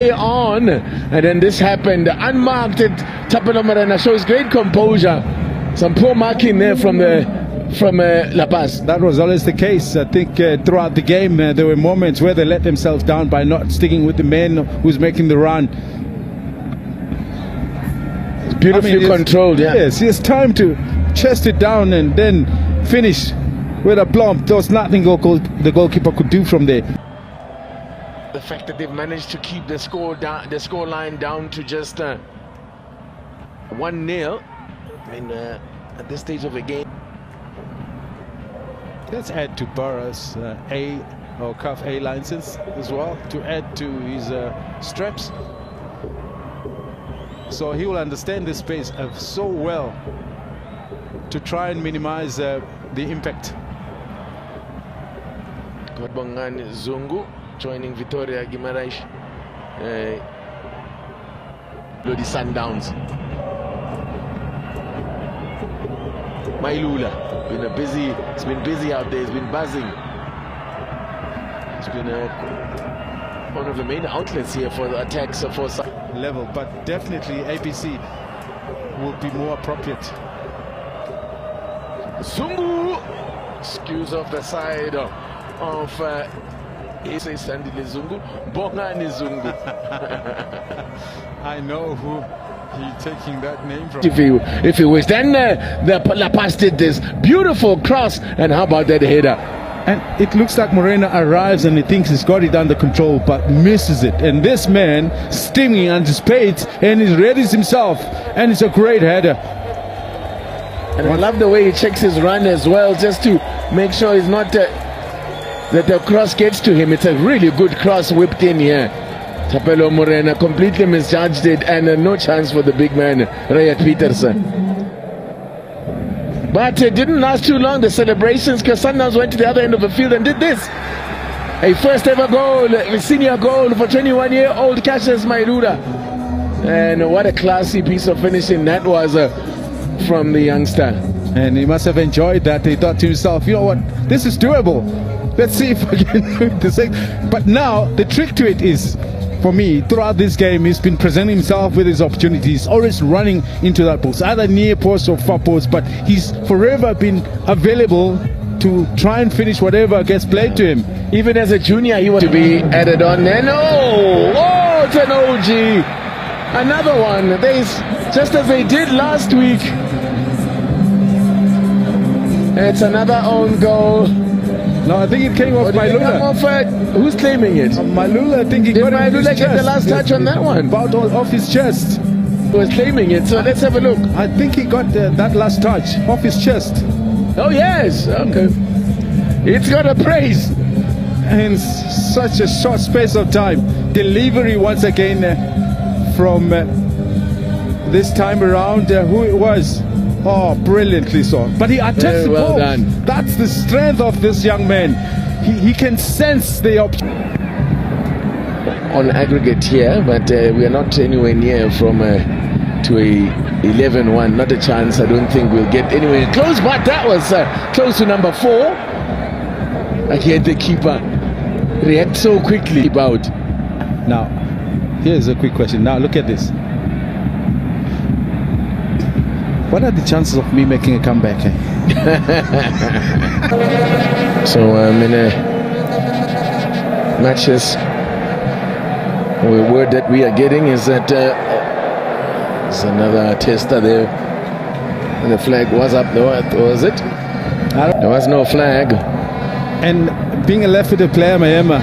on, and then this happened unmarked. Thapelo Morena shows great composure. Some poor marking there from La Paz. That was always the case. I think throughout the game there were moments where they let themselves down by not sticking with the man who's making the run. It's beautifully controlled. Yes, he has time to chest it down and then finish with a plump. There was nothing the goalkeeper could do from there. The fact that they've managed to keep the score line down to just 1-0. I mean, at this stage of the game. Let's add to Burroughs CAF A license as well, to add to his straps. So he will understand this space so well to try and minimize the impact. Godbongani Zungu joining Vitória Guimarães, MAMELODI SUNDOWNS. Mailula, it's been busy out there, it's been buzzing. It's been one of the main outlets here for the attacks for level, but definitely ABC will be more appropriate. Zungu skews off the side of Sandile Zungu, Bongani Zungu. I know who he's taking that name from. If he was, then La Paz did this beautiful cross, and how about that header? And it looks like Morena arrives and he thinks he's got it under control, but misses it. And this man steaming anticipates and he readies himself, and it's a great header. And I love the way he checks his run as well, just to make sure he's not that the cross gets to him. It's a really good cross whipped in here. Thapelo Morena completely misjudged it, and no chance for the big man, Rayat Peterson. But it didn't last too long, the celebrations, because Sundowns went to the other end of the field and did this. A first ever goal, a senior goal for 21-year-old Cassius Mailula. And what a classy piece of finishing that was from the youngster. And he must have enjoyed that. He thought to himself, you know what, this is doable. Let's see if I can do it the same. But now the trick to it is, for me, throughout this game, he's been presenting himself with his opportunities, always running into that post, either near post or far post, but he's forever been available to try and finish whatever gets played to him. Even as a junior, he was to be added on. And oh, it's an OG. Another one. Just as they did last week. It's another own goal. No, I think it came off Mailula. Who's claiming it? Mailula, I think he did got it. Did Mailula get the last touch on that one? About off his chest. He was claiming it, so let's have a look. I think he got that last touch off his chest. Oh yes, okay. It's got a praise. In such a short space of time. Delivery once again from this time around. Who it was? Oh, brilliantly so. But he attacks the ball. That's the strength of this young man. He can sense the option. On aggregate here, but we are not anywhere near from to a 11-1. Not a chance. I don't think we'll get anywhere close. But that was close to number 4. Again, the keeper react so quickly about. Now, here's a quick question. Now, look at this. What are the chances of me making a comeback? So in matches, the word that we are getting is that there's another tester there, and the flag was up though. Was it? There was no flag. And being a left-footed player, Mayema,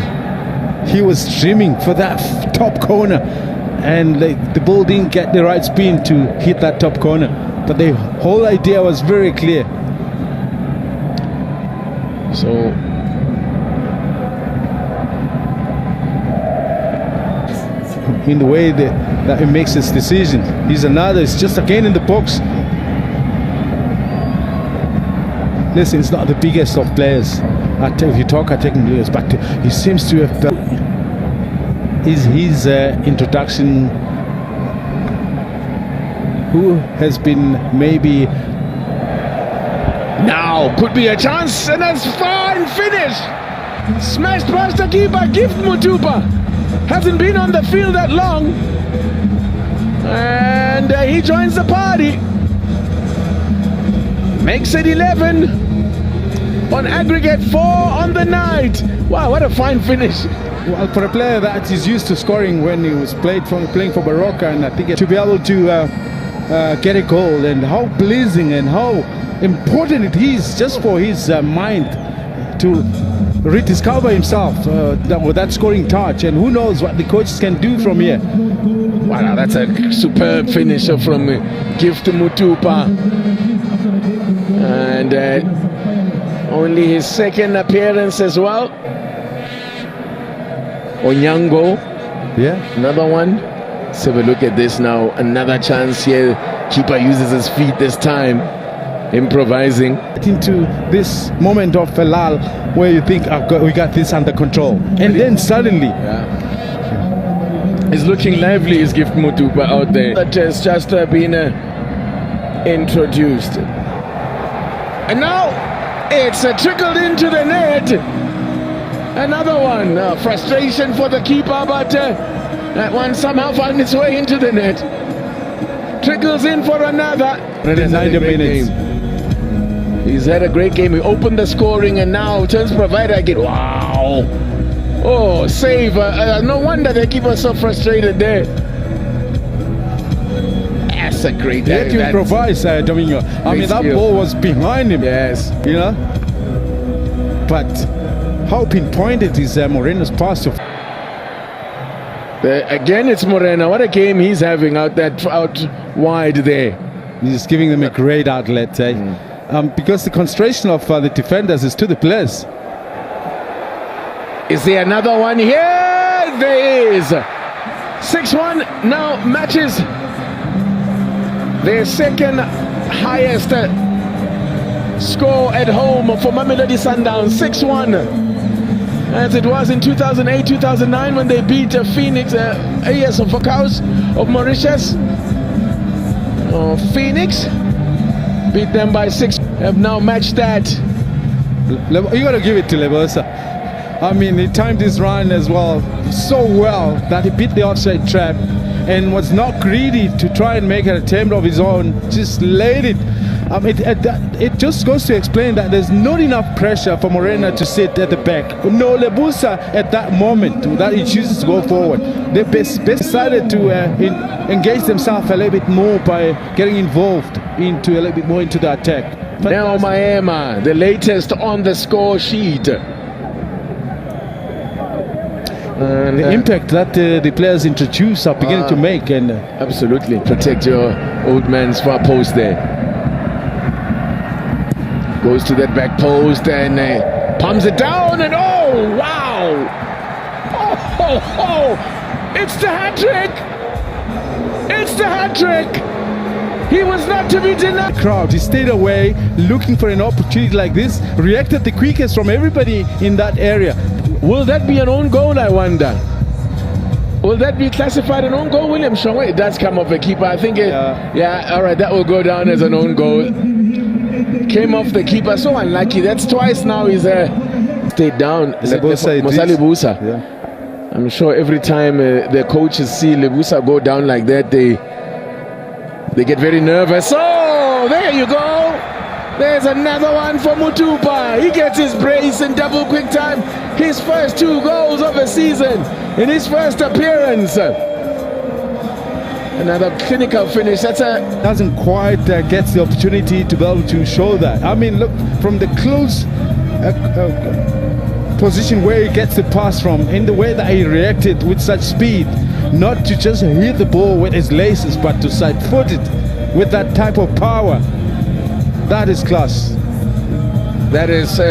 he was dreaming for that top corner, and the ball didn't get the right spin to hit that top corner. But the whole idea was very clear. So in the way that he makes his decision, it's just again in the box. Listen, it's not the biggest of players. If you talk attacking players, but he seems to have done his introduction. Who has been maybe now could be a chance, and that's fine finish. Smashed past the keeper, Gift Mutupa. hasn't been on the field that long. And he joins the party. Makes it 11 on aggregate, 4 on the night. Wow, what a fine finish. Well, for a player that is used to scoring when he was playing for Baroka, and I think to be able to get a goal, and how pleasing and how important it is just for his mind to rediscover himself with that scoring touch, and who knows what the coaches can do from here. Wow, that's a superb finisher from Gift Mutupa, and only his second appearance as well. Onyango, yeah, another one. Let's have a look at this now. Another chance here. Keeper uses his feet this time, improvising. Into this moment of a lull where you think, oh, we got this under control, and then suddenly, it's looking lively. His Gift Mutupa out there. That has just been introduced, and now it's trickled into the net. Another one, frustration for the keeper, but that one somehow found its way into the net. Trickles in for another. 90 minutes. He's had a great game. He opened the scoring and now turns provider again. Wow. Oh, save. No wonder the keeper's so frustrated there. That's a great He had to improvise, Domingo. I mean, that ball was behind him. Yes. You know? But how pinpointed is Moreno's pass? Again, it's Moreno. What a game he's having out wide there. He's giving them a great outlet, because the concentration of the defenders is to the players. Is there another one here? There is. 6-1 now matches their second highest score at home for Mamelodi Sundowns. 6-1. As it was in 2008-2009 when they beat Phoenix, AS of Focaus of Mauritius. Phoenix beat them by 6. Have now matched that. You got to give it to Lebosa. I mean, he timed his run as well so well that he beat the offside trap and was not greedy to try and make an attempt of his own. Just laid it. It just goes to explain that there's not enough pressure for Moreno to sit at the back. No, Lebusa at that moment that he chooses to go forward. They decided to engage themselves a little bit more by getting involved a little bit more into the attack. Now Maema, the latest on the score sheet. And the impact that the players introduce are beginning to make, and absolutely protect your old man's far post there. Goes to that back post and palms it down, and oh wow! Oh! It's the hat trick! It's the hat trick! He was not to be denied. Crowd, he stayed away, looking for an opportunity like this. Reacted the quickest from everybody in that area. Will that be an own goal, I wonder? Will that be classified an own goal, William Shongwe? It does come off a keeper. I think all right, that will go down as an own goal. Came off the keeper, so unlucky. That's twice now he's stayed down. Lebusa. Yeah. I'm sure every time the coaches see Lebusa go down like that, they get very nervous. Oh, there you go. There's another one for Mutupa. He gets his brace in double quick time. His first 2 goals of the season in his first appearance. Another clinical finish. Doesn't quite get the opportunity to be able to show that. I mean, look, from the close position where he gets the pass from, in the way that he reacted with such speed, not to just hit the ball with his laces, but to side foot it with that type of power. That is class. That is